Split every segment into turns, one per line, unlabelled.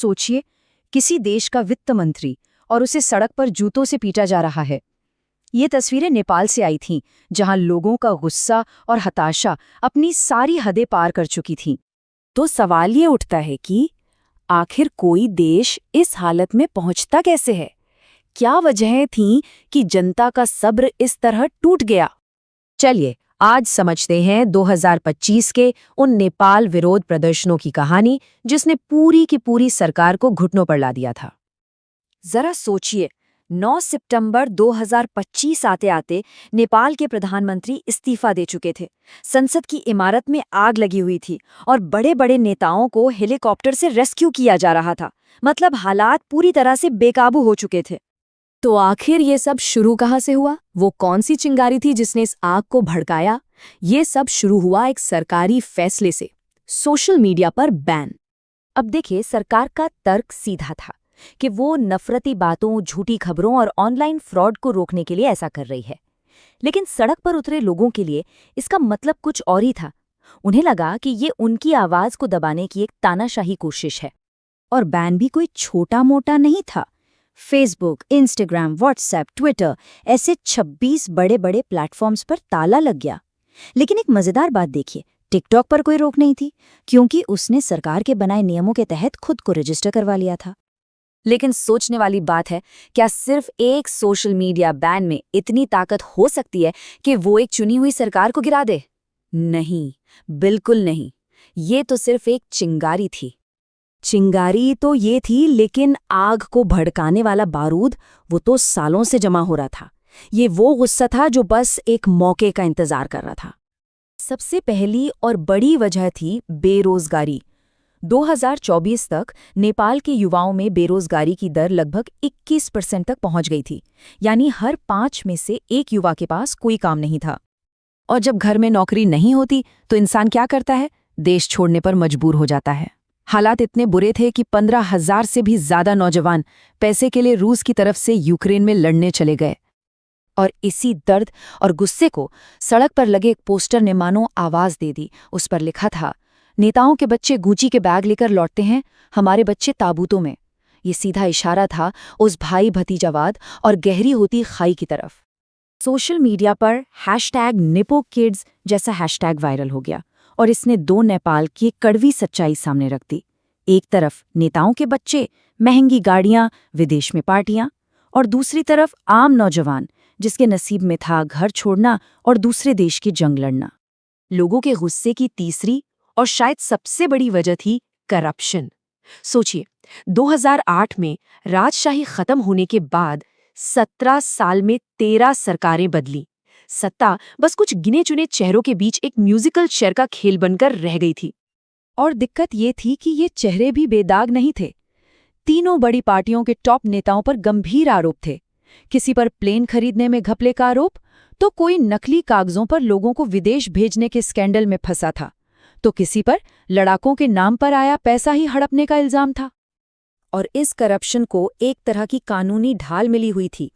सोचिए, किसी देश का वित्त मंत्री और उसे सड़क पर जूतों से पीटा जा रहा है। ये तस्वीरें नेपाल से आई थीं, जहां लोगों का गुस्सा और हताशा अपनी सारी हदें पार कर चुकी थीं।
तो सवाल ये उठता है कि आखिर कोई देश इस हालत में पहुंचता कैसे है? क्या वजहें थीं कि जनता का सब्र इस तरह टूट गया?
चलिए, आज समझते हैं 2025 के उन नेपाल विरोध प्रदर्शनों की कहानी, जिसने पूरी की पूरी सरकार को घुटनों पर ला दिया था।
जरा सोचिए, 9 सितंबर 2025 आते आते नेपाल के प्रधानमंत्री इस्तीफा दे चुके थे। संसद की इमारत में आग लगी हुई थी और बड़े बड़े नेताओं को हेलीकॉप्टर से रेस्क्यू किया जा रहा था। मतलब हालात पूरी तरह से बेकाबू हो चुके थे। तो आखिर ये सब शुरू कहाँ से हुआ? वो कौन सी चिंगारी थी जिसने इस आग को भड़काया? ये सब शुरू हुआ एक सरकारी फैसले से, सोशल मीडिया पर बैन। अब देखिए, सरकार का तर्क सीधा था कि वो नफरती बातों, झूठी खबरों और ऑनलाइन फ्रॉड को रोकने के लिए ऐसा कर रही है। लेकिन सड़क पर उतरे लोगों के लिए इसका मतलब कुछ और ही था। उन्हें लगा कि ये उनकी आवाज को दबाने की एक तानाशाही कोशिश है। और बैन भी कोई छोटा मोटा नहीं था। फेसबुक, इंस्टाग्राम, व्हाट्सएप, ट्विटर, ऐसे 26 बड़े बड़े प्लेटफॉर्म्स पर ताला लग गया। लेकिन एक मजेदार बात देखिए, टिकटॉक पर कोई रोक नहीं थी, क्योंकि उसने सरकार के बनाए नियमों के तहत खुद को रजिस्टर करवा लिया था। लेकिन सोचने वाली बात है, क्या सिर्फ एक सोशल मीडिया बैन में इतनी ताकत हो सकती है कि वो एक चुनी हुई सरकार को गिरा दे? नहीं, बिल्कुल नहीं। ये तो सिर्फ एक चिंगारी थी। चिंगारी तो ये थी, लेकिन आग को भड़काने वाला बारूद वो तो सालों से जमा हो रहा था। ये वो गुस्सा था जो बस एक मौके का इंतजार कर रहा था। सबसे पहली और बड़ी वजह थी बेरोजगारी। 2024 तक नेपाल के युवाओं में बेरोजगारी की दर लगभग 21% तक पहुंच गई थी। यानी हर 5 में से एक युवा के पास कोई काम नहीं था। और जब घर में नौकरी नहीं होती तो इंसान क्या करता है? देश छोड़ने पर मजबूर हो जाता है। हालात इतने बुरे थे कि 15,000 से भी ज्यादा नौजवान पैसे के लिए रूस की तरफ से यूक्रेन में लड़ने चले गए। और इसी दर्द और गुस्से को सड़क पर लगे एक पोस्टर ने मानो आवाज दे दी। उस पर लिखा था, नेताओं के बच्चे गुची के बैग लेकर लौटते हैं, हमारे बच्चे ताबूतों में। ये सीधा इशारा था उस भाई भतीजावाद और गहरी होती खाई की तरफ। सोशल मीडिया पर #NipoKids जैसा हैशटैग वायरल हो गया और इसने दो नेपाल की एक कड़वी सच्चाई सामने रख दी। एक तरफ नेताओं के बच्चे, महंगी गाड़ियां, विदेश में पार्टियां, और दूसरी तरफ आम नौजवान जिसके नसीब में था घर छोड़ना और दूसरे देश की जंग लड़ना। लोगों के गुस्से की तीसरी और शायद सबसे बड़ी वजह थी करप्शन। सोचिए, 2008 में राजशाही खत्म होने के बाद 17 साल में 13 सरकारें बदली। सत्ता बस कुछ गिने चुने चेहरों के बीच एक म्यूजिकल चेयर का खेल बनकर रह गई थी। और दिक्कत ये थी कि ये चेहरे भी बेदाग नहीं थे। तीनों बड़ी पार्टियों के टॉप नेताओं पर गंभीर आरोप थे। किसी पर प्लेन खरीदने में घपले का आरोप, तो कोई नकली कागजों पर लोगों को विदेश भेजने के स्कैंडल में फंसा था, तो किसी पर लड़ाकों के नाम पर आया पैसा ही हड़पने का इल्जाम था। और इस करप्शन को एक तरह की कानूनी ढाल मिली हुई थी।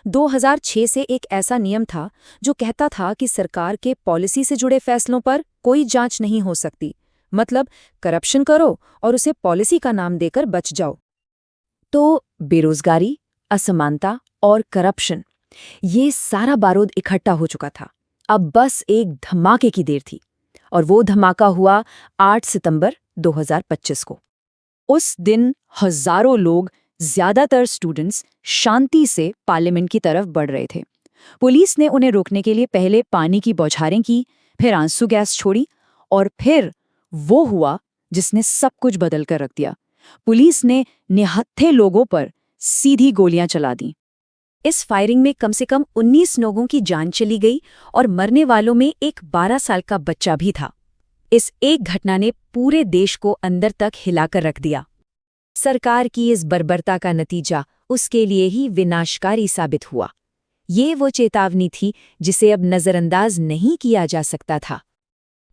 2006 से एक ऐसा नियम था जो कहता था कि सरकार के पॉलिसी से जुड़े फैसलों पर कोई जांच नहीं हो सकती। मतलब करप्शन करो और उसे पॉलिसी का नाम देकर बच जाओ। तो बेरोजगारी, असमानता और करप्शन, ये सारा बारूद इकट्ठा हो चुका था। अब बस एक धमाके की देर थी, और वो धमाका हुआ 8 सितंबर 2025 को। उस दिन हजारों लोग, ज्यादातर स्टूडेंट्स, शांति से पार्लियामेंट की तरफ बढ़ रहे थे। पुलिस ने उन्हें रोकने के लिए पहले पानी की बौछारें की, फिर आंसू गैस छोड़ी, और फिर वो हुआ जिसने सब कुछ बदल कर रख दिया। पुलिस ने निहत्थे लोगों पर सीधी गोलियां चला दी। इस फायरिंग में कम से कम 19 लोगों की जान चली गई और मरने वालों में एक 12 साल का बच्चा भी था। इस एक घटना ने पूरे देश को अंदर तक हिलाकर रख दिया। सरकार की इस बर्बरता का नतीजा उसके लिए ही विनाशकारी साबित हुआ। ये वो चेतावनी थी जिसे अब नजरअंदाज नहीं किया जा सकता था।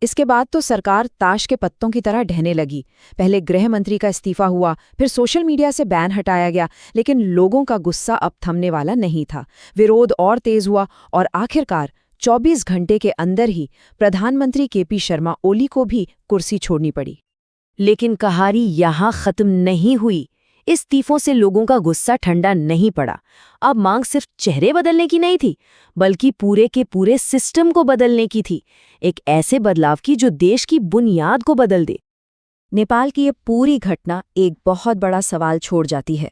इसके बाद तो सरकार ताश के पत्तों की तरह ढहने लगी। पहले गृह मंत्री का इस्तीफा हुआ, फिर सोशल मीडिया से बैन हटाया गया, लेकिन लोगों का गुस्सा अब थमने वाला नहीं था। विरोध और तेज हुआ और आखिरकार 24 घंटे के अंदर ही प्रधानमंत्री केपी शर्मा ओली को भी कुर्सी छोड़नी पड़ी।
लेकिन कहानी यहाँ खत्म नहीं हुई। इस्तीफों से लोगों का गुस्सा ठंडा नहीं पड़ा। अब मांग सिर्फ चेहरे बदलने की नहीं थी, बल्कि पूरे के पूरे सिस्टम को बदलने की थी। एक ऐसे बदलाव की जो देश की बुनियाद को बदल दे। नेपाल की ये पूरी घटना एक बहुत बड़ा सवाल छोड़ जाती है,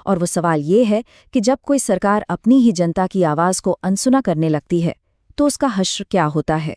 और वो सवाल ये है कि जब कोई सरकार अपनी ही जनता की आवाज़ को अनसुना करने लगती है, तो उसका हश्र क्या होता है।